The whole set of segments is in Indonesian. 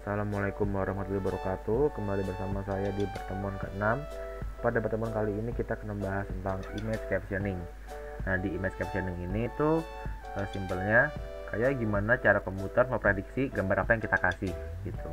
Assalamualaikum warahmatullahi wabarakatuh. Kembali bersama saya di pertemuan ke-6. Pada pertemuan kali ini kita akan membahas tentang image captioning. Nah, di image captioning ini tuh simpelnya kayak gimana cara komputer memprediksi gambar apa yang kita kasih gitu.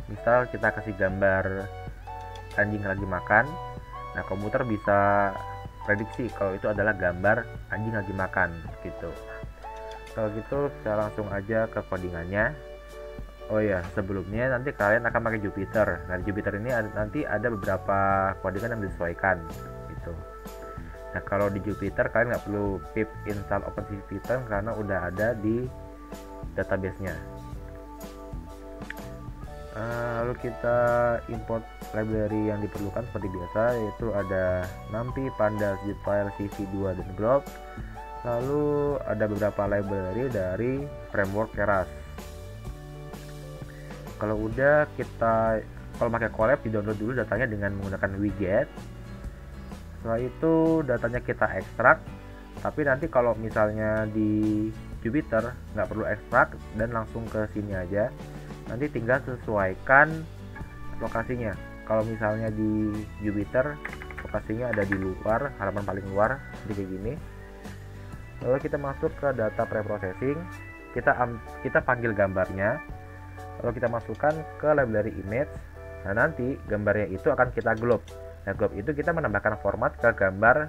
Misal kita kasih gambar anjing lagi makan. Nah, komputer bisa prediksi kalau itu adalah gambar anjing lagi makan gitu. Kalau gitu kita langsung aja ke codingannya. Oh ya, sebelumnya nanti kalian akan pakai Jupyter. Nah, di Jupyter ini nanti ada beberapa codingan yang disesuaikan gitu. Nah, kalau di Jupyter kalian nggak perlu pip install OpenCV10 karena udah ada di database-nya. Lalu kita import library yang diperlukan seperti biasa, yaitu ada NumPy, Pandas, Zipfile, CV2, dan Glob. Lalu ada beberapa library dari framework Keras. Kalau udah kalau pakai Colab, di download dulu datanya dengan menggunakan widget. Setelah itu datanya kita ekstrak, tapi nanti kalau misalnya di Jupyter nggak perlu ekstrak dan langsung ke sini aja, nanti tinggal sesuaikan lokasinya. Kalau misalnya di Jupyter lokasinya ada di luar, halaman paling luar seperti kayak gini. Lalu kita masuk ke data preprocessing, kita panggil gambarnya. Lalu kita masukkan ke library image. Nah, nanti gambarnya itu akan kita glob. Nah, glob itu kita menambahkan format ke gambar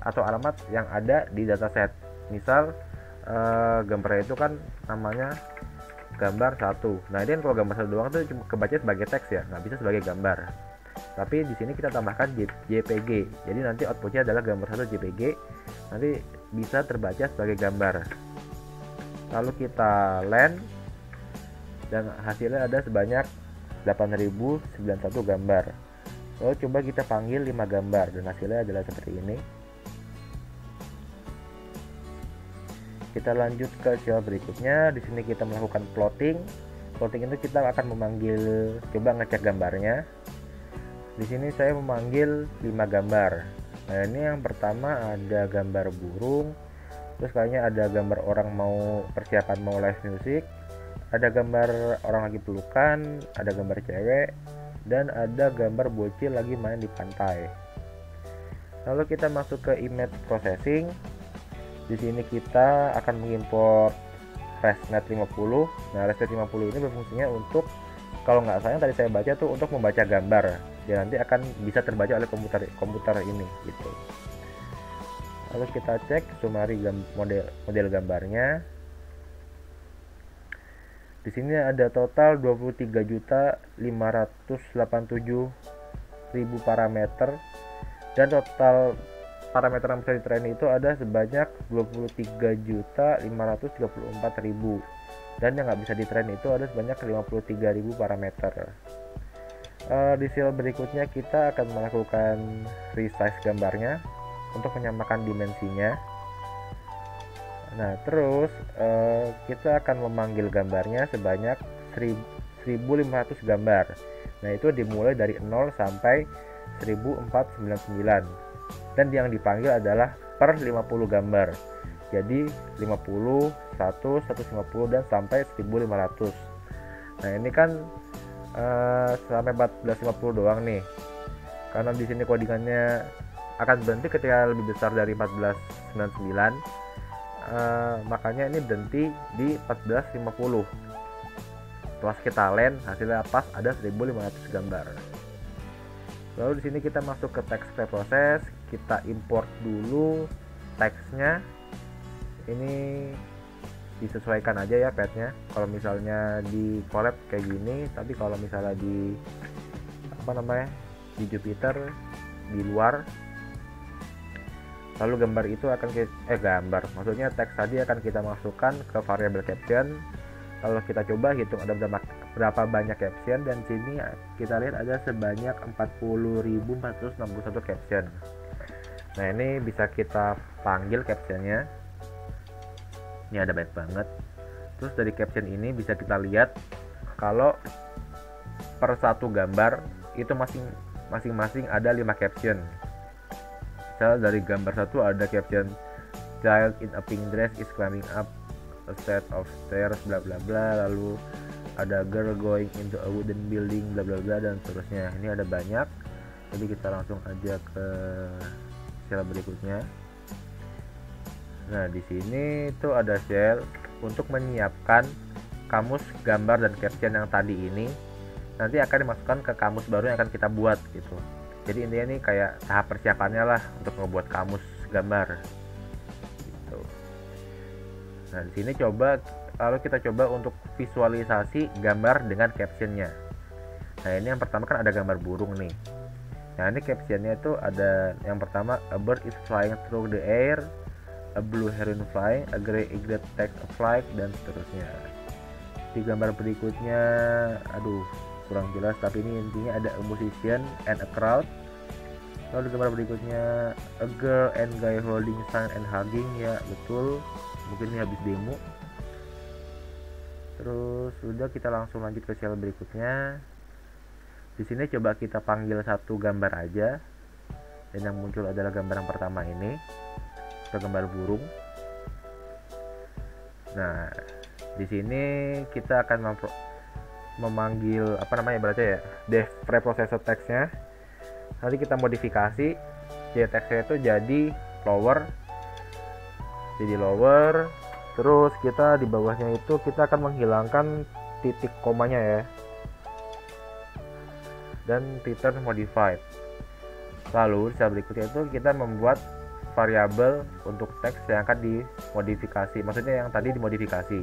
atau alamat yang ada di dataset. Misal gambarnya itu kan namanya gambar 1. Nah, ini kalau gambar 1 doang itu cuma kebaca sebagai teks ya, nggak bisa sebagai gambar. Tapi di sini kita tambahkan JPG. Jadi nanti outputnya adalah gambar 1 JPG. Nanti bisa terbaca sebagai gambar. Lalu kita land, dan hasilnya ada sebanyak 8091 gambar. Lalu coba kita panggil 5 gambar dan hasilnya adalah seperti ini. Kita lanjut ke shell berikutnya. Di sini kita melakukan plotting. Plotting itu kita akan memanggil, coba ngecek gambarnya. Di sini saya memanggil 5 gambar. Nah, ini yang pertama ada gambar burung. Terus kayaknya ada gambar orang mau persiapan mau live music. Ada gambar orang lagi pelukan, ada gambar cewek, dan ada gambar bocil lagi main di pantai. Lalu kita masuk ke image processing. Di sini kita akan mengimport ResNet 50. Nah, ResNet 50 ini berfungsinya untuk, kalau nggak salah tadi saya baca tuh untuk membaca gambar. Dia nanti akan bisa terbaca oleh komputer ini gitu. Lalu kita cek summary model gambarnya. Di sini ada total 23.587.000 parameter, dan total parameter yang bisa di-train itu ada sebanyak 23.534.000, dan yang nggak bisa di-train itu ada sebanyak 53.000 parameter. Di cell berikutnya kita akan melakukan resize gambarnya untuk menyamakan dimensinya. Nah, terus kita akan memanggil gambarnya sebanyak 1500 gambar. Nah, itu dimulai dari 0 sampai 1499. Dan yang dipanggil adalah per 50 gambar. Jadi 50, 100, 150 dan sampai 1500. Nah, ini kan sampai 1450 doang nih. Karena di sini codingannya akan berhenti ketika lebih besar dari 1499. Makanya ini berhenti di 1450. Setelah kita land, hasilnya pas ada 1500 gambar. Lalu di sini kita masuk ke text preprocess, kita import dulu teksnya. Ini disesuaikan aja ya pathnya. Kalau misalnya di Colab kayak gini, tapi kalau misalnya di di Jupyter di luar, lalu gambar itu akan maksudnya teks tadi akan kita masukkan ke variabel caption. Lalu kita coba hitung ada berapa banyak caption, dan sini kita lihat ada sebanyak 40.461 caption. Nah, ini bisa kita panggil captionnya. Ini ada banyak banget. Terus dari caption ini bisa kita lihat kalau per satu gambar itu masing-masing ada 5 caption. Misal dari gambar 1 ada caption child in a pink dress is climbing up a set of stairs bla bla bla. Lalu ada girl going into a wooden building, bla bla bla, dan seterusnya. Ini ada banyak, jadi kita langsung aja ke sel berikutnya. Nah, di sini tuh ada sel untuk menyiapkan kamus gambar dan caption yang tadi ini nanti akan dimasukkan ke kamus baru yang akan kita buat gitu. Jadi intinya ini kayak tahap persiapannya lah untuk membuat kamus gambar gitu. Nah, di sini lalu kita coba untuk visualisasi gambar dengan captionnya. Nah, ini yang pertama kan ada gambar burung nih. Nah, ini captionnya itu ada yang pertama, a bird is flying through the air, a blue heron flying, a gray eaglet takes a flight, dan seterusnya. Di gambar berikutnya, aduh kurang jelas, tapi ini intinya ada a musician and a crowd. Lalu di gambar berikutnya, a girl and guy holding sign and hugging, ya betul, mungkin ini habis demo. Terus udah, kita langsung lanjut ke sel berikutnya. Di sini coba kita panggil satu gambar aja, dan yang muncul adalah gambar yang pertama ini, atau gambar burung. Nah, di sini kita akan memanggil berarti ya, dev preprocessor text-nya. Nanti kita modifikasi text-nya itu jadi lower, terus kita di bawahnya itu kita akan menghilangkan titik komanya ya, dan return modified. Lalu sel berikutnya itu kita membuat variabel untuk teks yang akan dimodifikasi, maksudnya yang tadi dimodifikasi.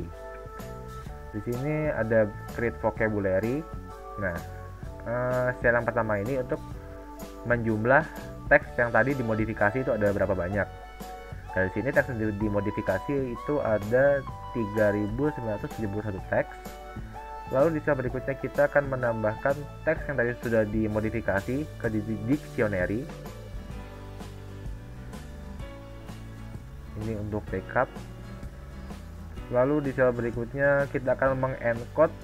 Di sini ada create vocabulary. Nah, sel yang pertama ini untuk menjumlah teks yang tadi dimodifikasi itu ada berapa banyak. Dari sini teks yang dimodifikasi itu ada 3971 teks. Lalu di sel berikutnya kita akan menambahkan teks yang tadi sudah dimodifikasi ke dictionary. Ini untuk backup. Lalu di sel berikutnya kita akan mengencode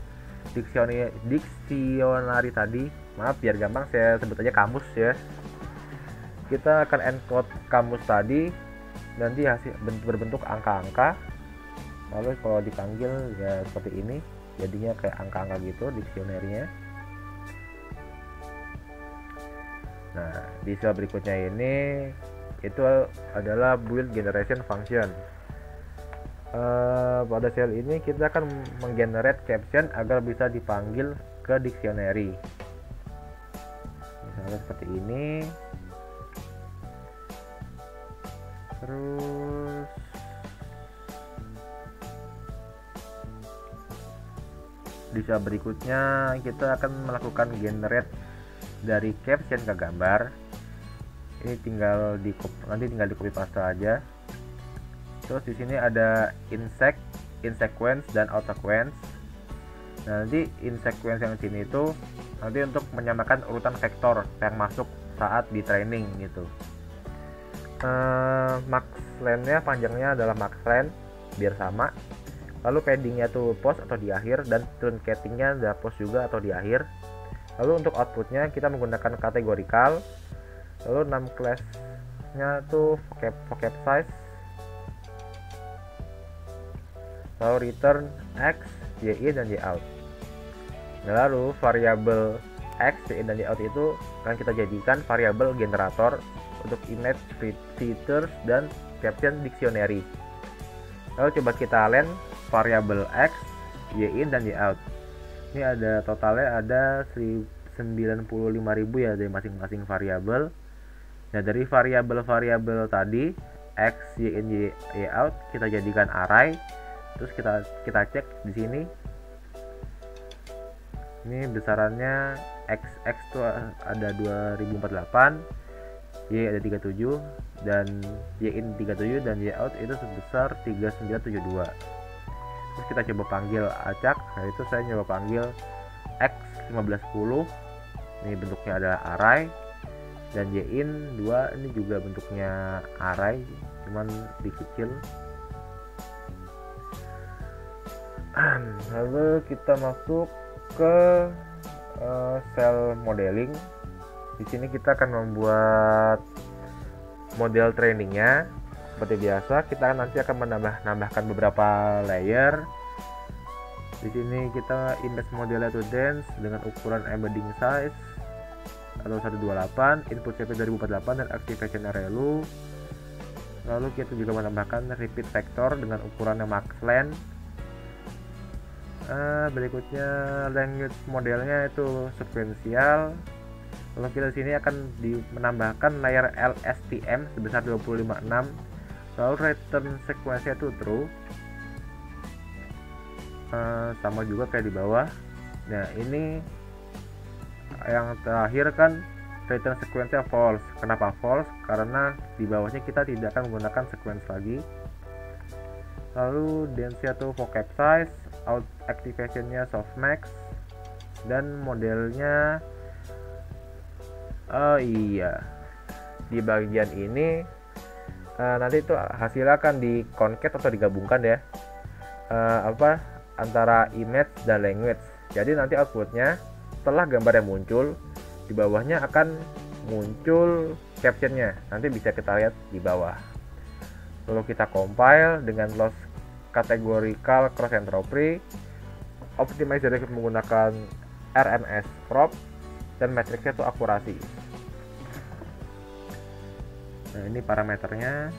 dictionary tadi. Maaf, biar gampang saya sebut aja kamus ya. Kita akan encode kamus tadi, nanti hasil berbentuk angka-angka. Lalu kalau dipanggil ya seperti ini, jadinya kayak angka-angka gitu dictionary-nya. Nah, di sel berikutnya ini itu adalah build generation function. Pada sel ini kita akan menggenerate caption agar bisa dipanggil ke dictionary. Misalnya seperti ini. Terus di sel berikutnya kita akan melakukan generate dari caption ke gambar. Ini tinggal di copy paste aja. Terus di sini ada insect, insequence, dan outsequence. Nah, nanti insequence yang sini itu nanti untuk menyamakan urutan vektor yang masuk saat di training gitu. Max length-nya, panjangnya adalah max length biar sama. Lalu paddingnya tuh post atau di akhir, dan truncating-nya ada post juga atau di akhir. Lalu untuk outputnya kita menggunakan categorical. Lalu 6 class-nya tuh vocab size. Lalu return x, y in, dan y out. Nah, lalu variabel x, y in, dan y out itu akan kita jadikan variabel generator untuk image features dan caption dictionary. Lalu coba kita len variabel x, y in, dan y out. Ini ada totalnya ada 95.000 ya dari masing-masing variabel. Nah, dari variabel tadi x, y in, y out kita jadikan array. Terus kita cek di sini. Ini besarannya x tuh ada 2048, y ada 37, dan y in 37, dan y out itu sebesar 3972. Terus kita coba panggil acak. Nah, itu saya coba panggil x 1510. Ini bentuknya adalah array, dan y in 2 ini juga bentuknya array, cuman dikecil. Lalu kita masuk ke sel modeling. Di sini kita akan membuat model trainingnya. Seperti biasa, kita nanti akan menambahkan beberapa layer. Di sini kita image modelnya to dance dengan ukuran embedding size atau 128, input CP 2048 dan activation relu. Lalu kita juga menambahkan repeat vector dengan ukuran yang max length. Berikutnya language modelnya itu sequential. Lalu kita sini akan menambahkan layer LSTM sebesar 256. Lalu return sequence itu true. Sama juga kayak di bawah. Nah, ini yang terakhir kan return sequence-nya false. Kenapa false? Karena di bawahnya kita tidak akan menggunakan sequence lagi. Lalu density atau vocab size, out activation-nya softmax, dan modelnya di bagian ini nanti itu hasilnya akan di concat atau digabungkan ya, antara image dan language. Jadi nanti outputnya setelah gambar yang muncul, di bawahnya akan muncul captionnya, nanti bisa kita lihat di bawah. Lalu kita compile dengan loss categorical cross entropy, optimize dari menggunakan RMS prop, dan matriksnya itu akurasi. Nah, ini parameternya.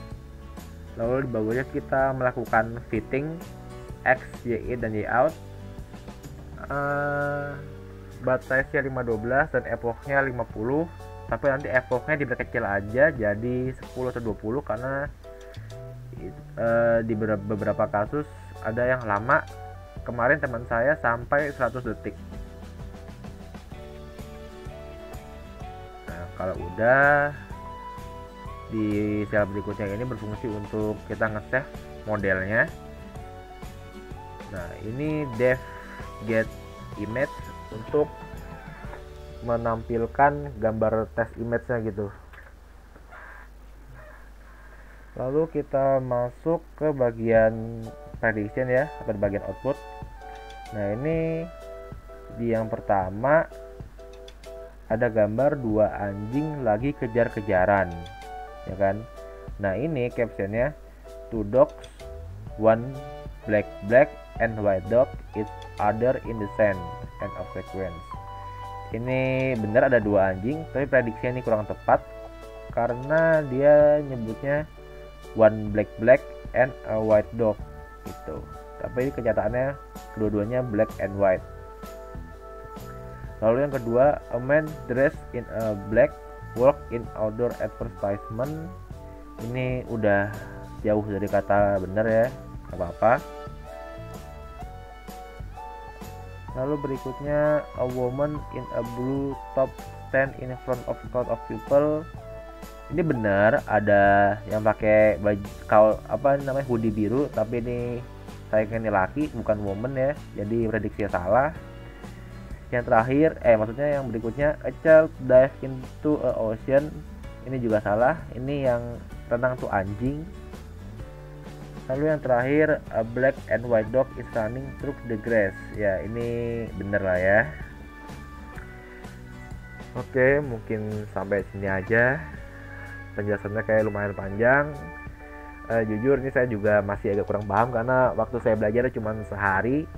Lalu di bawahnya kita melakukan fitting X, Y, dan Y out. Bat size-nya 512 dan epoch-nya 50, tapi nanti epoch-nya diperkecil aja jadi 10 atau 20 karena di beberapa kasus ada yang lama. Kemarin teman saya sampai 100 detik. Nah, kalau udah, di sel berikutnya ini berfungsi untuk kita nge-save modelnya. Nah, ini dev get image untuk menampilkan gambar test image-nya gitu. Lalu kita masuk ke bagian prediction ya, atau bagian output. Nah, ini di yang pertama ada gambar dua anjing lagi kejar-kejaran, ya kan? Nah, ini captionnya, two dogs, one black and white dog, each other in the sand, end of sequence. Ini benar ada dua anjing, tapi prediksinya ini kurang tepat karena dia nyebutnya one black and a white dog gitu. Tapi kenyataannya kedua-duanya black and white. Lalu yang kedua, a man dressed in a black walk in outdoor advertisement. Ini udah jauh dari kata benar ya, nggak apa-apa. Lalu berikutnya, a woman in a blue top stand in front of crowd of people. Ini benar ada yang pakai baju hoodie biru, tapi ini sayangnya ini laki bukan woman ya, jadi prediksinya salah. Yang terakhir, maksudnya yang berikutnya, a child dive into a ocean. Ini juga salah, ini yang renang tuh anjing. Lalu yang terakhir, a black and white dog is running through the grass. Ya, ini bener lah ya. Oke, mungkin sampai sini aja. Penjelasannya kayak lumayan panjang. Jujur ini saya juga masih agak kurang paham karena waktu saya belajar cuma sehari.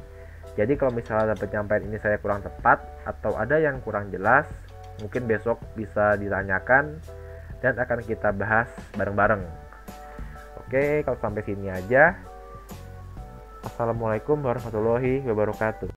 Jadi kalau misalnya penyampaian ini saya kurang tepat atau ada yang kurang jelas, mungkin besok bisa ditanyakan dan akan kita bahas bareng-bareng. Oke, kalau sampai sini aja. Assalamualaikum warahmatullahi wabarakatuh.